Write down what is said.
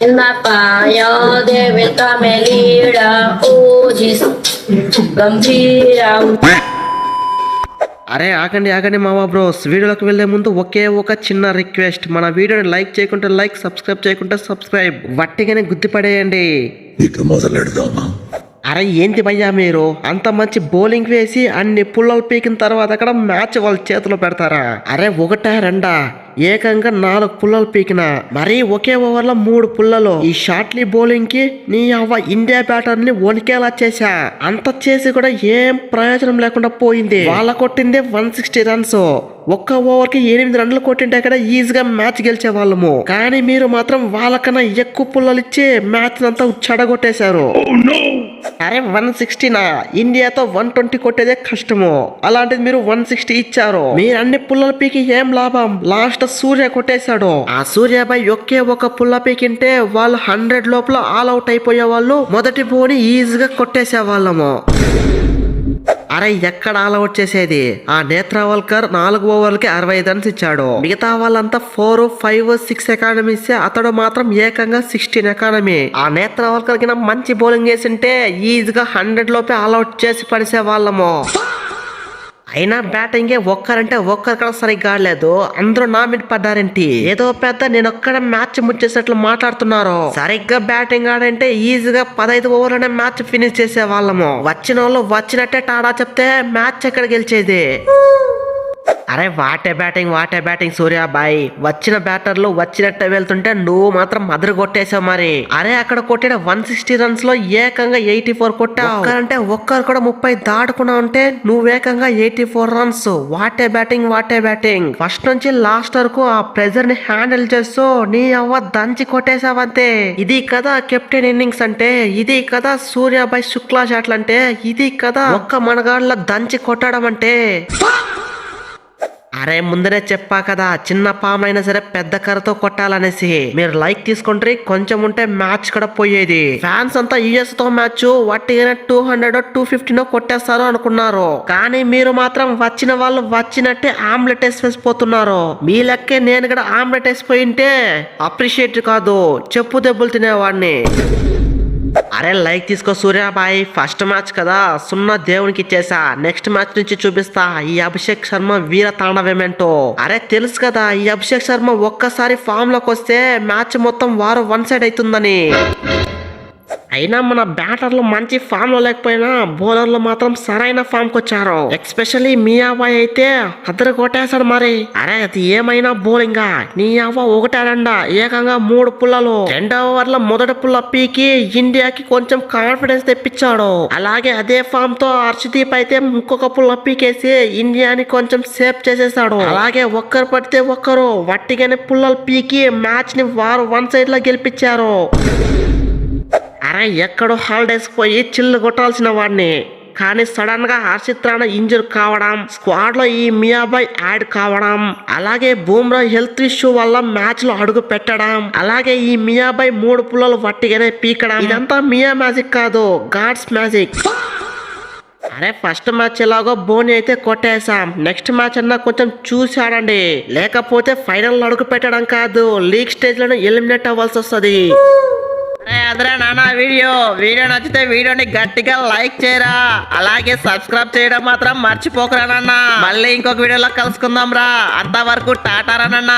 In the fire, they will come a leader. Oh, Jesus, Gambhira. అరే ఆగండి మావా bros, వీడియోలోకి వెళ్లే ముందు ఒకే ఒక చిన్న రిక్వెస్ట్, మన వీడియోని లైక్ చేయకుంటే లైక్, సబ్స్క్రైబ్ చేయకుంటే సబ్స్క్రైబ్, వట్టిగానే గుర్తుపడేయండి. ఇక మొదలెడదామా? అరే ఏంటి భయ్యా మీరు అంత మంచి బౌలింగ్ వేసి అన్ని పుల్లలు పీకిన తర్వాత అక్కడ మ్యాచ్ వాళ్ళ చేతిలో పెడతారా? అరే ఒకటా రెండా, ఏకంగా 4 పుల్లలు పీకిన, మరి ఒకే ఓవర్ లో 3 పుల్లలు. ఈ షార్ట్లీ బౌలింగ్ కి నీ అవ్వ ఇండియా బ్యాటర్ ని వణికేలా చేశా. అంత చేసి కూడా ఏం ప్రయోజనం లేకుండా పోయింది. వాళ్ళ కొట్టిందే 160 రన్స్. ఒక్క ఓవర్ కి 8 రన్లు కొట్టింటే అక్కడ ఈజీగా మ్యాచ్ గెలిచే వాళ్ళము. కానీ మీరు మాత్రం వాళ్ళకన్నా ఎక్కువ పుల్లలు ఇచ్చి మ్యాచ్ అంతా చెడగొట్టేశారు. అరే 160నా, ఇండియాతో 120 కొట్టేదే కష్టము, అలాంటిది మీరు 160 ఇచ్చారు. మీరు అన్ని పుల్లలు పీకి ఏం లాభం? లాస్ట్ సూర్య కొట్టేశాడు. ఆ సూర్యబాయ్ ఒకే ఒక పుల్ల పీకింటే వాళ్ళు 100 లోపల ఆల్ అవుట్ అయిపోయే వాళ్ళు. మొదటి బోని ఈజీగా కొట్టేసే వాళ్ళము. అరే ఎక్కడ ఆల్ అవుట్ చేసేది? ఆ నేత్రావల్కర్ 4 ఓవర్లకి 65 రన్స్ ఇచ్చాడు. మిగతా వాళ్ళంతా 4, 5, 6 ఎకానమీ ఇస్తే అతడు మాత్రం ఏకంగా 16 ఎకానమీ. ఆ నేత్రావల్కర్ కి మంచి బౌలింగ్ చేసింటే ఈజీగా 100 లోపే ఆల్ అవుట్ చేసి పడిసే వాళ్ళము. అయినా బ్యాటింగే ఒక్కరంటే ఒక్కరు కూడా సరిగ్గా ఆడలేదు. అందరూ నా మీద పడ్డారేంటి? ఏదో పెద్ద నేను ఒక్కడ మ్యాచ్ ముచ్చేసేట్లు మాట్లాడుతున్నారు. సరిగ్గా బ్యాటింగ్ ఆడంటే ఈజీగా 15 ఓవర్లోనే మ్యాచ్ ఫినిష్ చేసే వాళ్ళము. వచ్చిన వాళ్ళు వచ్చినట్టే టాడా చెప్తే మ్యాచ్ ఎక్కడ గెలిచేది? అరే వాటే బ్యాటింగ్ సూర్యాబాయ్. వచ్చిన బ్యాటర్లు వచ్చినట్టే వెళ్తుంటే నువ్వు మాత్రం అదరు కొట్టేసావు. మరి అరే అక్కడ కొట్టిన 160 రన్స్ లో ఏకంగా 84 కొట్టావు. ఒక్కరంటే ఒక్కరు కూడా 30 దాటుకున్నా ఉంటే నువ్వు ఏకంగా 84 రన్స్. What a batting. ఫస్ట్ నుంచి లాస్ట్ వరకు ఆ ప్రెజర్ ని హ్యాండిల్ చేస్తూ నీ అవ్వ దంచి కొట్టేసావంతే. ఇది కదా కెప్టెన్ ఇన్నింగ్స్ అంటే, ఇది కదా సూర్యాబాయ్ శుక్లా షాట్లు అంటే, ఇది కదా ఒక్క మనగాళ్ళ దంచి కొట్టడం అంటే. అరే ముందరే చెప్పా కదా, చిన్న పామ్ అయినా సరే పెద్ద కర్రతో కొట్టాలనేసి. మీరు లైక్ తీసుకుంటారు, కొంచెం ఉంటే మ్యాచ్ కూడా పోయేది. ఫ్యాన్స్ అంతా యుఎస్ తో మ్యాచ్ వట్టిగానే 200, 250 కొట్టేస్తారు అనుకున్నారు. కానీ మీరు మాత్రం వచ్చిన వాళ్ళు వచ్చినట్టే ఆమ్లెట్ వేసిపోతున్నారు. మీ లెక్కే నేను కూడా ఆమ్లెట్ వేసిపోయింటే అప్రిషియేట్ కాదు, చెప్పు దెబ్బలు తినేవాడిని. అరే లైక్ తీసుకో సూర్యాబాయ్. ఫస్ట్ మ్యాచ్ కదా, 0 దేవునికి ఇచ్చేసా. నెక్స్ట్ మ్యాచ్ నుంచి చూపిస్తా ఈ అభిషేక్ శర్మ వీర తాండవేమేంటో. అరే తెలుసు కదా ఈ అభిషేక్ శర్మ ఒక్కసారి ఫామ్ లోకి వస్తే మ్యాచ్ మొత్తం వారు 1 సైడ్ అవుతుందని. అయినా మన బ్యాటర్లు మంచి ఫామ్ లో లేకపోయినా బౌలర్లు మాత్రం సరైన ఫామ్ కు వచ్చారు. ఎక్స్పెషల్లీ మియాబాయ్ అయితే అద్దరు కొట్టేశాడు. మరి అరే అది ఏమైనా బౌలింగా? నీ అవ్వ ఒకటే రెండా, ఏకంగా 3 పుల్లలు. 2వ ఓవర్ లో మొదటి పుల్ల పీకి ఇండియాకి కొంచెం కాన్ఫిడెన్స్ తెప్పించాడు. అలాగే అదే ఫామ్ తో హర్షదీప్ అయితే ఇంకొక పుల్ల పీకేసి ఇండియాని కొంచెం సేఫ్ చేసేసాడు. అలాగే ఒక్కరు పడితే ఒక్కరు వట్టిగానే పుల్లలు పీకి మ్యాచ్ ని వారు 1 సైడ్ లో గెలిపించారు. అరే ఎక్కడో హాలిడేస్ పోయి చిల్లు కొట్టాల్సిన వాడిని, కానీ సడన్ గా హర్షిత్ రాణా ఇంజర్ కావడం, స్క్వాడ్ లో ఈ మియాబాయ్ యాడ్ కావడం, అలాగే బూమ్రా హెల్త్ ఇష్యూ వల్ల మ్యాచ్ లో అడుగు పెట్టడం, అలాగే ఈ మియాబాయ్ 3 పుల్లలు వట్టిగానే పీకడం, ఇదంతా మియా మ్యాజిక్ కాదు, గాడ్స్ మ్యాజిక్. అరే ఫస్ట్ మ్యాచ్ ఎలాగో బోని అయితే కొట్టేసాం. నెక్స్ట్ మ్యాచ్ అన్నా కొంచెం చూసి ఆడండి, లేకపోతే ఫైనల్ అడుగు పెట్టడం కాదు, లీగ్ స్టేజ్ లో ఎలిమినేట్ అవ్వాల్సి వస్తుంది. అదే నాన్న వీడియో నచ్చితే వీడియోని గట్టిగా లైక్ చేయరా, అలాగే సబ్స్క్రైబ్ చేయడం మాత్రం మర్చిపోకరా నాన్న. మళ్ళీ ఇంకొక వీడియోలో కలుసుకుందాం రా. అంతవరకు టాటా రా నాన్న.